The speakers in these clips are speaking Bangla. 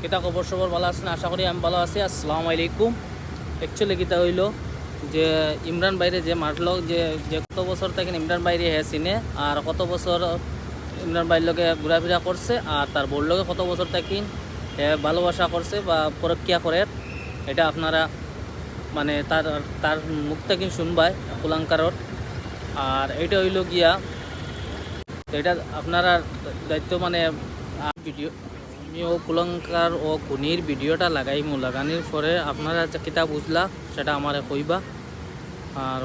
কিতা খবর সবর ভালো আছেন? আশা করি আমি ভালো আছি। আসসালামু আলাইকুম। অ্যাকচুয়ালি কিতা হইল যে ইমরান বাইরে যে মারল, যে যে কত বছর থেকে ইমরান বাইরে চিনে, আর কত বছর ইমরান বাইর লগে ঘোরাফেরা করছে, আর তার বোর লগে কত বছর থাকি ভালোবাসা করছে বা পরকিয়া করে, এটা আপনারা মানে তার তার মুখ থেকে শুনবাই কুলাঙ্কারর। আর এটা হইল গিয়া এটা আপনারা দায়িত্ব মানে ভিডিও ও কুলঙ্কার ও খুনির ভিডিওটা লাগাইমু, লাগানোর পরে আপনারা যে কিতা বুঝলা সেটা আমারে কইবা। আর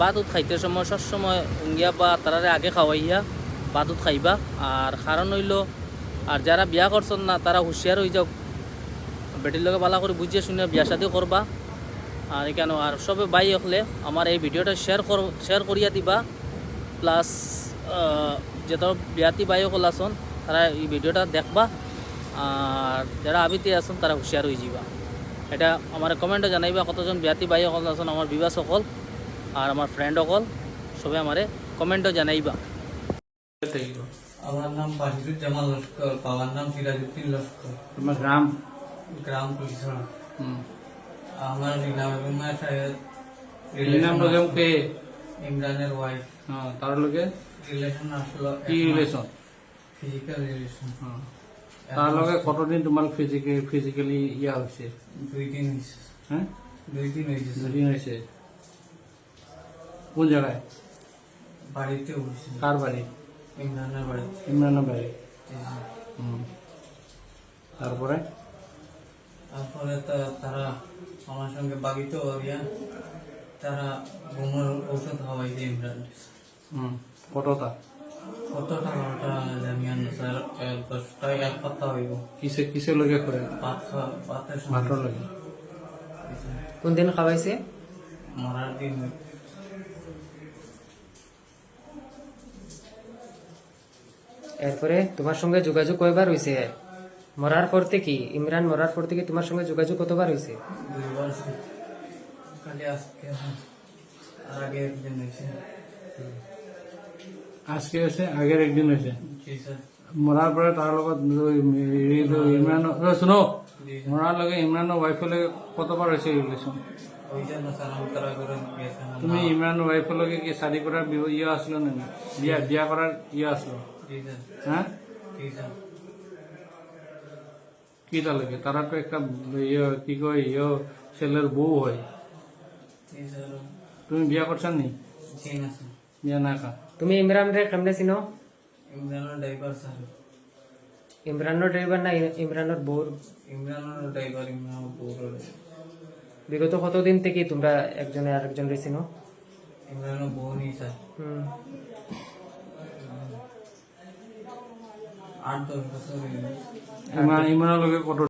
বাদুত খাইতে সময় সবসময় উঙ্গিয়া বা তারারে আগে খাওয়াইয়া বাদুত খাইবা। আর কারণ হইল, আর যারা বিয়া করছেন না তারা হুঁশিয়ার হয়ে যাও, বেটির লগে ভালো করে বুঝিয়ে শুনে বিয়া শাদি করবা। আর এখানে আর সবে বাই হলে আমার এই ভিডিওটা শেয়ার করিয়া দিবা। প্লাস যত বিয়াতি বাই হল আসন তারা এই ভিডিওটা দেখবা, আর যারা আবিতে আসুন তারা হুঁশিয়ার হয়ে যাবা। এটা আমার কমেন্টে জানাইবা কতজন বিয়াতি বাই সকল আসুন, আমার বিবাহ সকল আর আমার ফ্রেন্ড সকল সবে আমারে কমেন্টও জানাইবা। আমার নাম বাহিদুজ্জামান লস্কর, বাবার নাম সিরাজউদ্দিন লস্কর। তোমার গ্রাম? গ্রাম পুলিশরা। আমার রিনা বেগমের সাহেব ইমরানের ওয়াইফ। তার লগে রিলেশন আসলো, কি রিলেশন? Physical relation. তার লগে কতদিন তোমার ফিজিক্যালি ইয়া হয়েছে? 2 দিন হয়েছে। হ্যাঁ, 2 দিন হয়েছে। দুদিন হয়েছে। কোন জায়গায়? বাড়িতে হয়েছে। কার বাড়ি? ইমরানের বাড়ি। ইমরানের বাড়ি। জি। তারপরে তারপরে তারা আমার সঙ্গে বাগিত হইয়া তারা ঘুমের ঔষধ খাওয়াইছে ইমরান। কতটা? কত টাকাটা জানিয়া না স্যার, 10টায় 1 সপ্তাহ হইব। কিসে লগে করে? ভাতের ভাতর লগে। কোন দিন খাওয়াইছে? মরার দিন। এরপরে তোমার সঙ্গে যোগাযোগ কয়বার হয়েছে? মরার পর থেকে, ইমরান মরার পর থেকে তোমার সঙ্গে যোগাযোগ কতবার হয়েছে? 2 বার। খালি আজকে আর আগে একদিন হয়েছে। আজকে হয়েছে, আগের একদিন হয়েছে। জি স্যার। মরার পরে তার লগত ইমরান শুনো, মরার লগে ইমরানের ওয়াইফের লগে কতবার হয়েছে রিলেশন? ওই জন্য স্যার আমি তারা করে গেছে। তুমি ইমরানের ওয়াইফের লগে কি শাদি করার ইয়ে আসলো না? বিয়া করার ইয়ে আসলো? জি স্যার। হ্যাঁ, জি স্যার। কি তা লাগে? তারা তো একটা ইয়ে কি কয় ছেলের বউ হয়। জি স্যার। তুমি বিয়া করছেন নি? জি না স্যার। বিয়া না কা? তুমি ইমরান রে কেমনে চিনো? ইমরানের ড্রাইভার স্যার। ইমরানের ড্রাইভার না ইমরানের বউর? ইমরানের ড্রাইভার, ইমরানের বউর। বিগত কতদিন থেকে তোমরা একজনে আরেকজন রে চিনো? ইমরানের বউ নেই স্যার। 8-10 বছর হয়ে গেছে। ইমরানের লগে কত